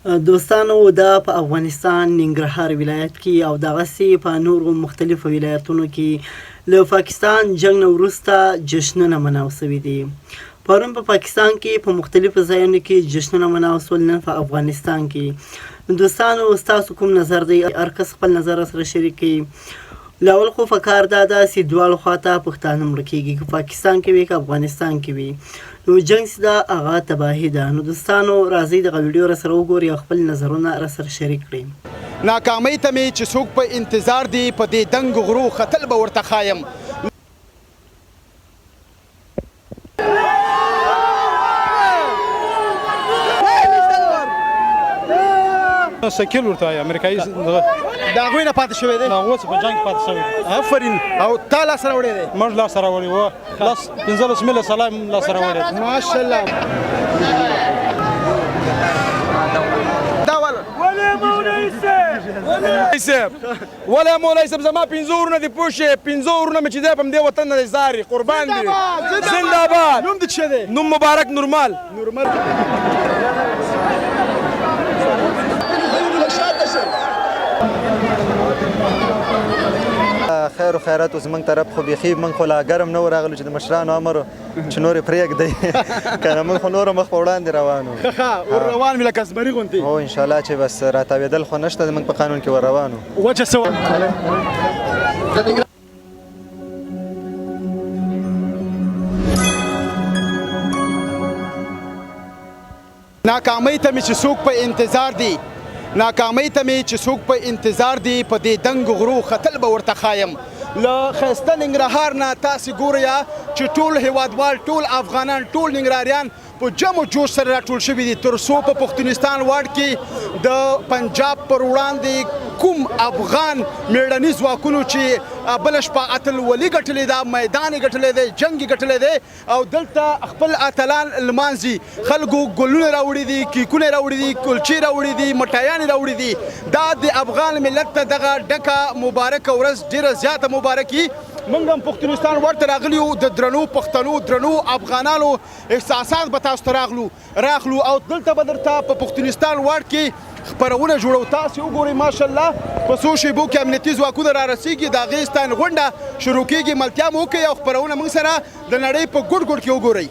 دوستانو دا په افغانستان ننګرهار ولایت کې او دغسې په نورو مختلفو ولایتونو کې له پاکستان جنګ نه وروسته جشنونه مناو سوي دي. پرون په پاکستان کې په مختلفو ځایونو کې جشنونه مناو سول، نن په افغانستان کې. دوستانو ستاسو کوم نظر دی؟ هر کس خپل نظر سره شریک کړي. لاول خو پکار دا ده چې دواړو خواته پښتانه مړه کېږي، که پاکستان کې وي که افغانستان کې وي. نو جنګ چې ده هغه تباهي ده. نو دوستانو راځئ دغه ویډیو راسره وګورئ او خپل نظرونه راسره شریک کړئ. ناکامۍ ته مې چې څوک په انتظار دی، په دې دنګو غرو ختل به ورته ښایم. سکیل ورته وایي، امریکایي د هغوی نه پاتې شوی دی، د هغو څخه په جنګ کې پاتې شوی دی. آفرین. او تا لاسه راوړی دی؟ موږ لاسه راوړی وه، 15 میله سلام لاسه راوړی دی. ماشاءالله. دا ولی مولوی صاحب زما 15 ورونه دي پوه شې، 15 ورونه مې چې دی په همدې وطن نه دی زاري قربان دي. زنده باد. نوم دې څه دی؟ نوم مبارک نورمال. خیر و خیرات اوس زموږ طرف خو بیخي موږ خو لا ګرم نه و راغلو چې د مشرانو امر چې نور یې پرېږدئ، که نه موږ خو نوره مخ په وړاندې روان وو. ښه ور روان وي لکه زمري غوندې. هو انشاءالله چې بس راتاوېدل خو نشته، زموږ په قانون کې ور روان وو. وجه څه وه؟ ناکامۍ ته مې چې څوک په انتظار دی، ناکامۍ ته مې چې څوک په انتظار دی، په دې دنګو غرو ختل به ورته ښایم. له ښایسته ننګرهار نه تاسې ګورئ چې ټول هیوادوال، ټول افغانان، ټول ننګرهاریان په جم و جوش سره راټول شوي دي، تر څو په پښتونستان واډ کې د پنجاب پر وړاندې کوم افغان میړني ځواکونو چې بله شپه اتلولي ګټلې ده، میدان یې ګټلی دی، جنګ یې ګټلی دی، او دلته خپل اتلان لمانځي. خلکو ګلونه راوړي دي، کیکونه راوړي دي، کلچې راوړي دي، مټایانې راوړي دي. دا د افغان ملت ته دغه ډکه مبارکه ورځ ډېره زیاته مبارکي. موږ هم پښتونستان واډ ته راغلي یو، د درنو پښتنو، درنو افغانانو احساسات به تاسو ته راغلو او دلته به درته په پښتونستان واډ کې خپرونه جوړو. تاسې وګورئ ماشاءالله په څو شیبو کې امنیتي ځواکونه را رسېږي، د هغې ستاین غونډه شروع کېږي. ملتیا مو وکړئ او خپرونه موږ سره د نړۍ په ګوټ ګوټ کې وګورئ.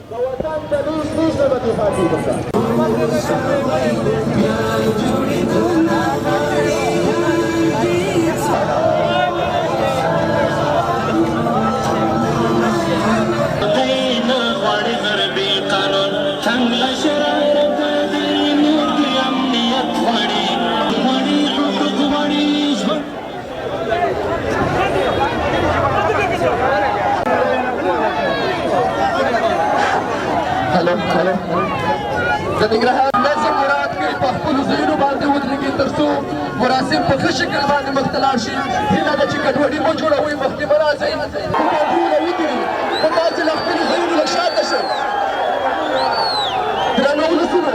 د ننګرهار نظم مراعات کړئ، په خپلو ځایونو باندې ودرېږئ تر څو مراسم په ښه شکل باندې مخته لاړ شي. هیله ده چې ګډوډي مه جوړوئ، مخکې مه راځئ، موبایلونه ودرېږي، خو تاسې له خپلو ځایونو نه شاته شئ. درنو ولسونو،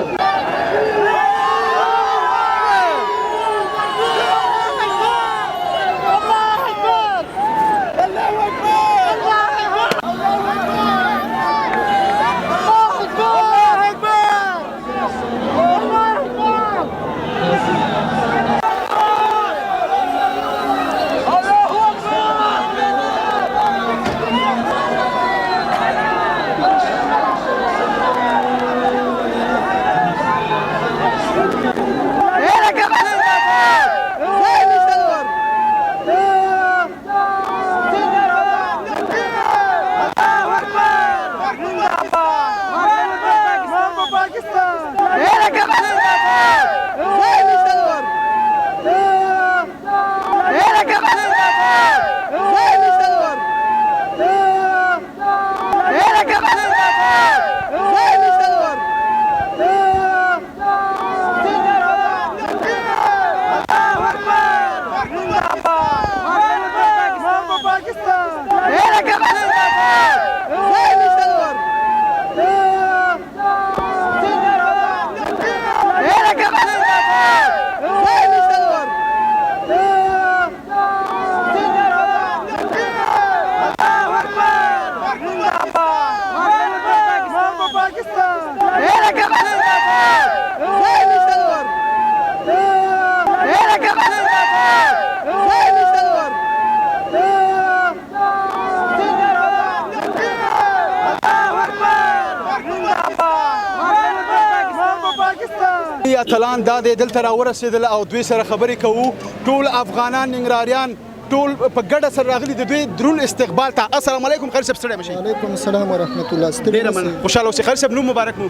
اتلان دا د دلته راورسېدل او دوی سره خبرې کوو. ټول افغانان ننګرهاریان ټول په ګډه سره راغلي د دوی درون استقبال ته. السلام علیکم خالد صاحب، ستړی مشئ. وعلیکم السلام ورحمۃ اللہ. ډېره مننه، خوشحاله اوسئ. خالد صاحب نوم مبارک مو؟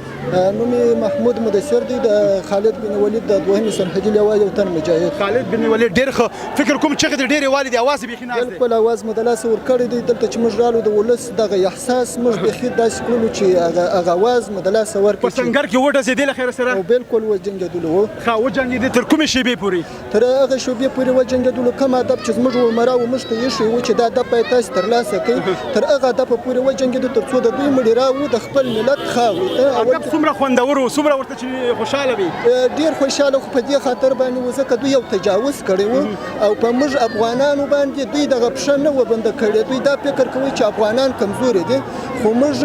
نوم محمود مدثر دی، د خالد بن ولید د دوهمې سرحدي لوا یو تن مجاهد. خالد بن ولید ډېر ښه، فکر کوم چغې د ډېرې والي د اواز بیخي ناز دی. بالکل اواز مو د لاسه ورکړی دی. دلته چې موږ رالو د ولس دغه احساس موږ بیخي داسې کړلو چې هغه اواز مو د لاسه ورکړي. په سنګر کې وډزېدې له خیره سره؟ او بالکل وجنګېدلو وو. ښه وجنګېدې تر کومې شېبې پورې؟ تر هغه شېبې پورې وجنګېدلو. کوم هدف چې زموږ عمرا و موږ ته ایښی و چې دا هدف باید تاسې ترلاسه کړئ، تر هغه هدفه پورې وجنګېدو تر څو د دوی مړي راوړو د خپل ملت خاورې ته. هدف څومره خوندور و، څومره ورته چې خوشحاله وي؟ ډېر خوشحاله، خو په دې خاطر باندې و ځکه دوی یو تجاوز کړی و او په موږ افغانانو باندې دوی دغه پښه نه وه بنده کړې. دوی دا فکر کوي چې افغانان کمزوري دي، خو موږ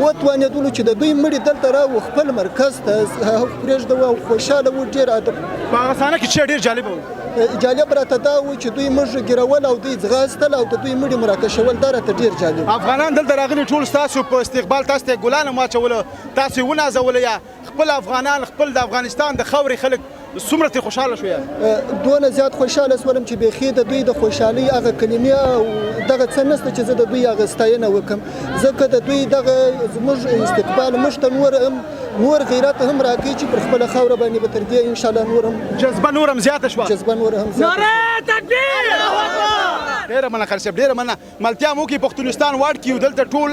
وتوانېدلو چې د دوی مړي دلته راوړو خپل مرکز ته پرېږدو او خوشحاله وو. ډېر په هغه صحنه کې چې ډېر جالبه و. جالب راته دا و چې دوی موږ ګیرول او دوی ځغاستل او د دوی مړي مراکشول. دا راته ډېر جالب. افغانان دلته راغلي ټول ستاسو په استقبال، تاسو ته ګلان هم واچوله، تاسو یې ونازوله، یا خپل افغانان خپل د افغانستان د خاورې خلک څومره ترې خوشحاله شو؟ دونه زیات خوشحاله شولم چې بیخي د دوی د خوشحالۍ هغه کلمې او دغه څه نشته چې زه د دوی هغه ستاینه وکړم، ځکه د دوی دغه زموږ استقبال موږ ته نور غیرت هم راکوي چې پر خپله خاوره باندې به تر دې انشاءالله نور هم جذبه نور هم زیاته شوه. جذبه نور هم زیاته. نعره تکبیر! ډېره مننه خالد صاحب، ډېره مننه. ملتیا مو کې پښتونستان واډ کې دلته ټول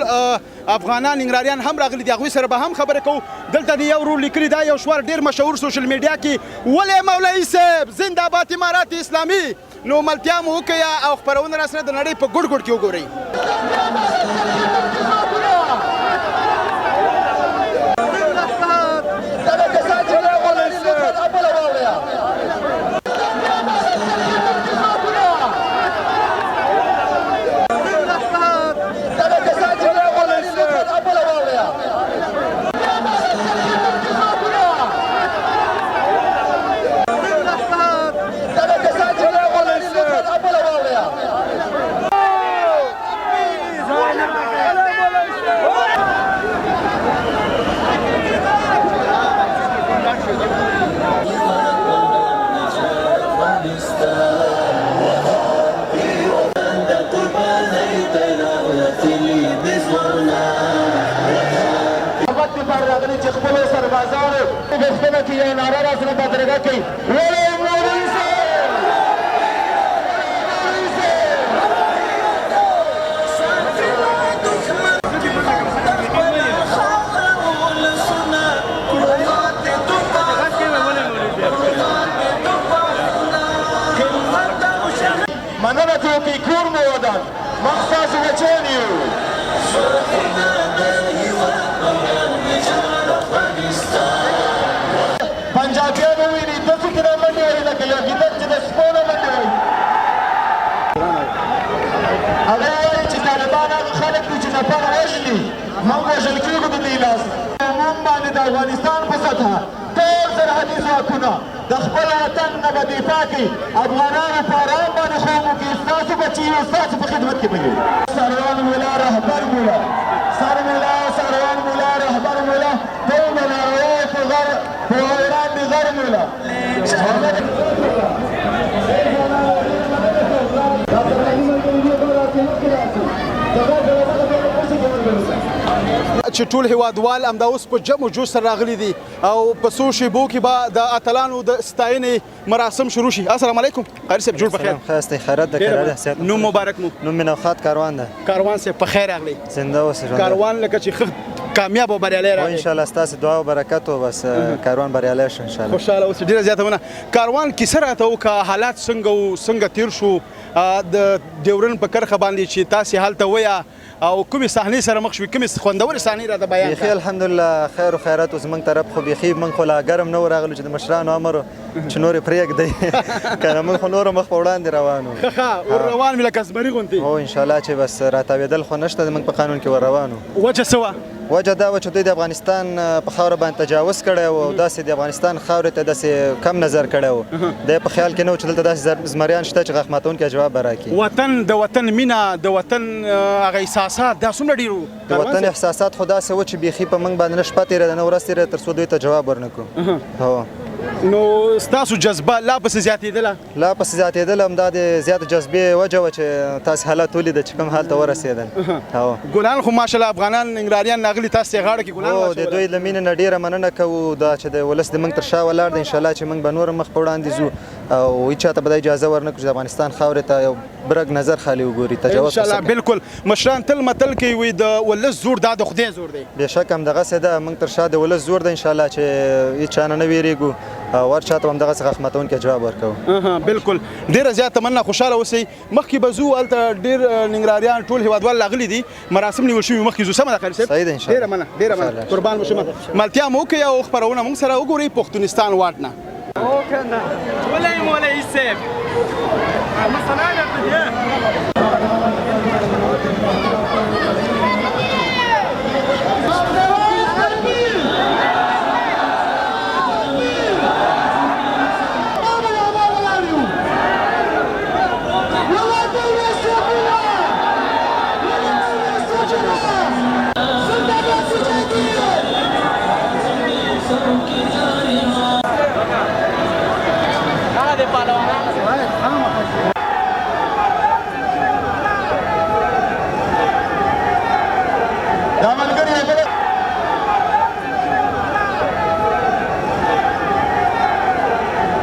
افغانان ننګرهاریان هم راغلي دي، هغوی سره به هم خبرې کوو. دلته د یو ورور لیکلي دا یو شوار ډېر مشهور سوشل میډیا کې، ولې مولوي صاحب زنده‌باد امارات اسلامي. نو ملتیا مو وکړئ او خپرونه راسره د نړۍ په ګوټ ګوټ کې وګورئ. مننه کوي کور مو ودان مخصاص وچونیو پنجابیانو ویني داسې کې رامنډې وایي لکه یو ګیدړ چې د سپو نه منډې وایي. هغه وایي چې طالبان هغه خلک دي چې نفر وژني، موږ وژل کېږو د دوی لاس. عموم باندې د افغانستان په سطحه ټول سرحدي ځواکونه د خپل وطن نه به دفاع کوي. افغانانو په ارام باندې خوب وکړي، ستاسو بچي یو ستاسو په خدمت کې به وي. سروان مولا رهبر مولا سر مولا سروان مولا رهبر مولا ټول به ناروی په وړاندې غر مولا. چې ټول هیوادوال همدا اوس په جمع جوش سره راغلي دي او په څو شیبو کې به د اتلانو د ستاینې مراسم شروع شي. السلام علیکم قاری صاحب، جوړ په خیر. خاسته خیرات د کراره حساب. نوم مبارک مو؟ نوم مې نوخات کاروان ده. کاروان صاحب په خیر راغلی. زنده اوسه. کاروان لکه چې کامیاب او بریالی راغلی. ان شاء الله ستاسو دعا او برکت او بس کاروان بریالی شي ان شاء الله. خوشاله اوسه. ډیره زیاته مننه. کاروان کیسه راته وکړه، حالات څنګه وو، څنګه تیر شو د ډیورن په کرخه باندې چې تاسې هلته ویا او کومې صحنې سره مخ شوې، کومې خوندورې صحنې راته بیان کړه؟ بیخي الحمدلله خیر و خیرات اوس زموږ طرف خو بیخي موږ خو لا ګرم نه ورغلو چې د مشرانو امر چې نورې پرېږدئ که نه موږ خو نور مخ په وړاندې روان وو. ښه ور روان مې لکه زمري غوندې. هو انشاءالله چې بس راتاوېدل خو نشته زموږ په قانون کې ور روان وو. وجه څه وه؟ وجه دا و چې دوی د افغانستان په خاوره باندې تجاوز کړی و او داسې د افغانستان خاورې ته داسې کم نظر کړی و. دی په خیال کې نه و چې دلته داسې زمریان شته چې غاښ ماتونکی جواب به راکړي. وطن د وطن مینه، د وطن هغه احساسات دا څومره ډېر وو؟ د وطن احساسات خو داسې و چې بیخي په موږ باندې نه شپه تېرېده نه ورځ تېرېده تر څو دوی ته جواب ورنه کړو. هو نو ستاسو جذبه لا پسې زیاتېدله لا پسې زیاتېدل همدا د زیاتې جذبې وجه وه چې تاسې حالات ولیده چې کوم حال ته ورسېدل او ګلان خو ماشاءالله افغانان ننګرهاریان ناغلي تاسې یې غاړه کې ګلان او د واچول. دوی له مینې نه ډېره مننه کوو دا چې د ولس د موږ تر شا ولاړ دی انشاءالله چې موږ به نور مخ په وړاندې ځو او هېچا ته به دا اجازه ورنکړو چې د افغانستان خاورې ته یو برګ نظر خالي وګوري تجاوز انشاءالله بالکل مشران تل متل کوي وایي د ولس زور دا د خدای زور دی. بېشک همدغسې ده موږ تر شا د ولس زور ده انشاءالله چې هېچا نه ویرېږو او هر چا ته به همدغسې غاښ ماتونکی جواب ورکوو. بالکل ډېره زیاته مننه خوشحاله اوسئ. مخکې به ځو هلته ډېر ننګرهاریان ټول هېوادوال راغلي دي مراسم نیول شوي مخکې ځو سمه ده خالد صاحب؟ صحیح ده انشاءالله. ډېره مننه ډېره مننه قربان به شم. ملتیا مو وکړئ او خپرونه موږ سره وګورئ پښتونستان واټ نه.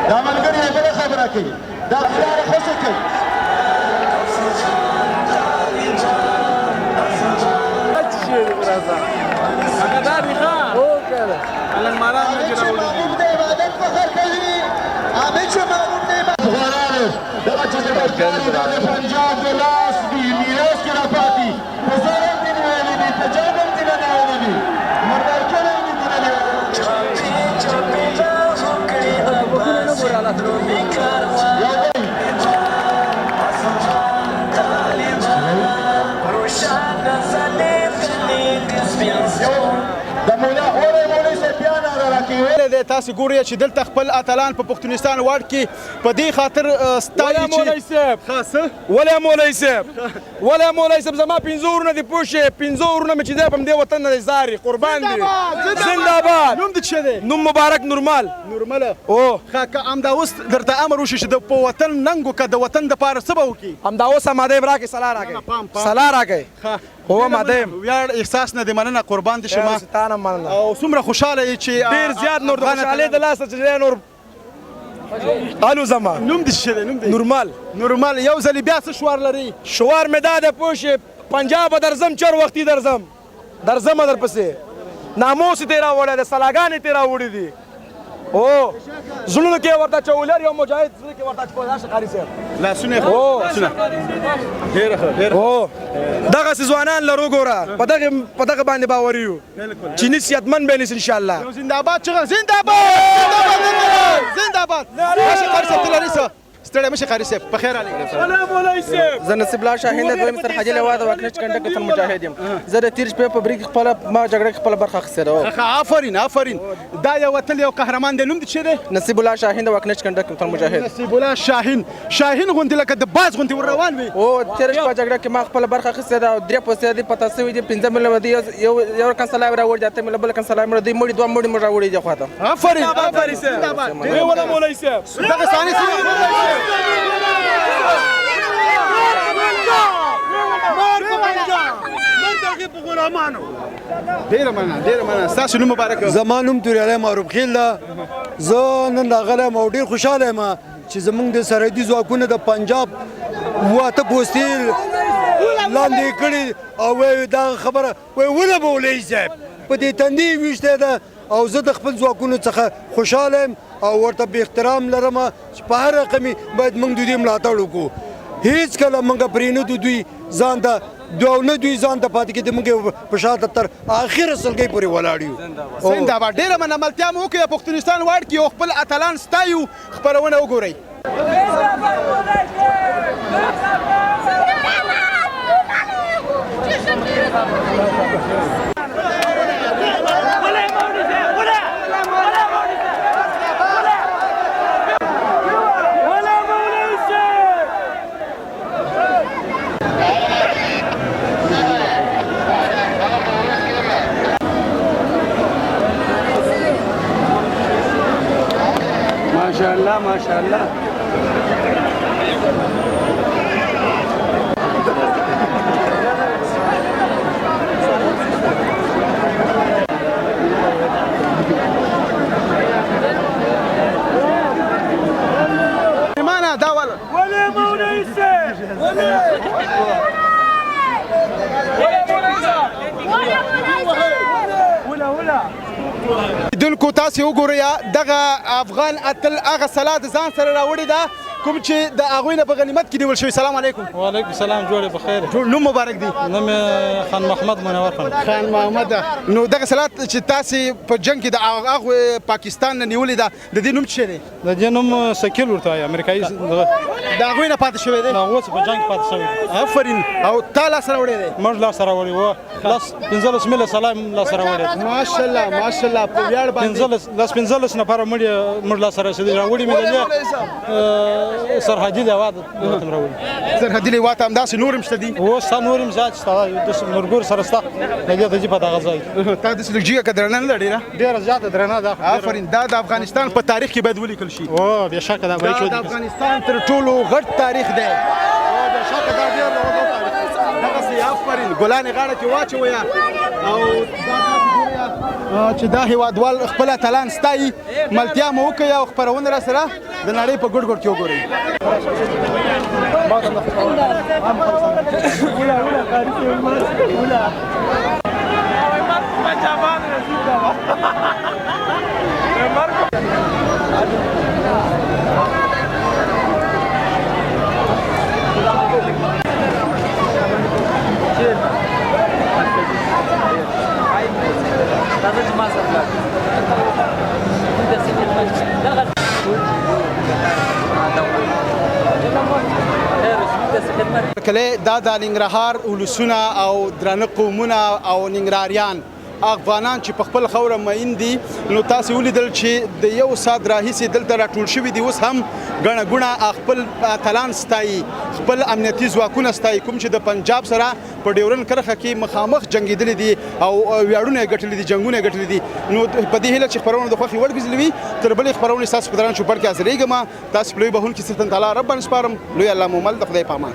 دا ملګري یې بله خبره کوي دا لاره خوشې کوي محبوب د عبادت فخر کوي عامد چې محبوب د عبادت افغانانو دغه چې د بشکاري د پنجاب د لاس دي میراث کې راپاتې په زور هم دې نیولي دي په جاب هم دې نه نیولي دي مردارکیان هم دې نه نیولي د مولا اورې مولوي صاحب بیا ناره راکوي دی تاسې ګورئ چې دلته خپل اتلان په پښتونستان واټ کې په دې خاطر ستایي ولی مولوي صاحب ولی مولوي صاحب ولی مولوي صاحب زما 15 ورونه دي پوه شې 15 ورونه مې چې دی په همدې وطن نه دی زاري قربان دي زنده‌باد. نوم دې څه دی؟ نوم مبارک نورمال نورمله او ښه که همدا اوس درته امر وشي چې د په وطن ننګ وکړه د وطن دپاره څه به وکړي؟ همدا اوس ماده راکې سلا راکې سلا راکې هو ماده ویاړ احساس نه دی مننه قربان دي شما ستانه مننه او څومره خوشحاله یې چې ډېر زیات نور د خوشحالۍ د لاسه چې نور الو زما نوم دې څه دی؟ نوم دې نورمال نورمال یو ځلې بیا څه شوار لري؟ شوار مې دا ده پوه شې پنجاب درځم چر وختي درځم درپسې ناموس یې ترې راوړی دی سلاګانې ترې راوړي دي او زړونو کې ورته چولر یو مجاهد زړه کې ورته چولر شقاري صاحب لاسونه یې لاسونه ډېره ښه ډېره او دغسې ځوانان لرو ګوره په دغه باندې باور یو چې نیس صحتمند به نیس انشاءالله زنده‌باد چغه زنده‌باد زنده‌باد ماشي قاری صاحب ته لري څه ستړی مشي قاری صاحب په خیر علیکم. زه نصیب الله شاهین د دویم سرحدي لوا د واکنش کنډک تل مجاهد یم. زه د تیر شپې په بریک خپل ما جګړه خپل برخه اخیستې ده. آفرین آفرین دا یو وتل یو قهرمان دی. نوم دې څه دی؟ نصیب الله شاهین د واکنش کنډک تل مجاهد. نصیب الله شاهین غوندې لکه د باز غوندې ور روان وي. او تیر شپه جګړه کې ما خپل برخه اخیستې ده او درې پوستې دي پتا سوي دي 15 مله ودی یو کنسلای راوړ جاته مله بل کنسلای مړ دی مړي دوه مړي مړ راوړي ځه خواته. آفرین آفرین زنده‌باد دی ولا مولوي صاحب دغه ثاني ډېره مننه ستاسو نوم مبارک. زما نوم توریالی معروف خیل ده. زه نن راغلی یم او ډېر خوشحاله یم چې زموږ د سرحدي ځواکونه د پنجاب واته پوستې لاندې کړي او وایي دا خبره وایي ونه مولوي صاحب په دې تندي ویشتی ده او زه د خپل ځواکونو څخه خوشحاله یم او ورته به احترام لرم چې په هر رقمي باید موږ د دوی ملاتړ وکړو. هیڅ کله موږ پرېنږدو دوی ځان ته نه دوی ځان ته پاتې کېدي موږ په شاته تر اخره سلګۍ پورې ولاړ یو. زنده‌باد ډېره مننه ملتیا مو وکړئ پښتونستان واټ کې یو خپل اتلان ستایو خپرونه وګورئ. ماشاءالله ماشاءالله. معنا دا ولا مولى دونکو تاسو وګورئ دغه افغان اتل هغه سلا د ځان سره راوړې ده کوم چې د هغوی نه په غنیمت کې نیول شوی. سلام علیکم. وعلیکم السلام. جوړې بخیر. نوم مبارک دی. نوم خان محمد منور خان محمد. نو دغه سلا چې تاسو په جنگ کې د هغه پاکستان نه نیولې ده د دې نوم څه دی؟ د دې نوم سکیل ورته وایي امریکایي د هغوی نه پاتې شوی دی. هغه اوس په جنگ پاتې شوی. آفرین. او تا لاس راوړی دی؟ موږ لاس راوړی وو. لاس 15 میله سلام لاس راوړی. ماشاءالله ماشاءالله په ویاړ باندې 15 نفر موږ لاس رسېدلي راوړي مې د سرحدي لواء ته راوړي. سرحدي لواء ته همداسې نور هم شته دي؟ اوس نور هم زیات شته. د نورګور سره شته د دې ته په دغه ځای تا داسې لږ جیګه درنه نه ده ډېره زیاته درنه ده. آفرین. دا د افغانستان په تاریخ کې باید ولیکل شي. او بېشکه دا باید د افغانستان تر ټولو غټ تاریخ دی. بېشکه دا ډېر دغسې آفرین ګلانې غاړه کې واچوئ او دا چې دا هیوادوال خپل اتلان ستایي ملتیا مو وکړئ او خپرونه را سره د نړۍ په ګوټ ګوټ کې وګورئ. کله دا د ننګرهار ولسونه او درانه قومونه او ننګرهاریان افغانان چې په خپل خوره مین دي نو تاسو ولیدل چې د یو سات راهیسې دلته راټول شوي دي. اوس هم ګڼه ګوڼه خپل اتلان ستایي خپل امنیتي ځواکونه ستایي کوم چې د پنجاب سره په ډیورن کرښه کې مخامخ جنګېدلي دي او ویاړونه یې ګټلي دي جنګونه یې ګټلي دي. نو په دې هیله چې خپرونه د خوښې وړ ګرځېدلې وي تر بلې خپرونې ستاسو په دران چوپړ کې حاضرېږم. تاسو په لوی بهونکي څښتن تعالی رب باندې سپارم. لوی الله مو مل د خدای په امان.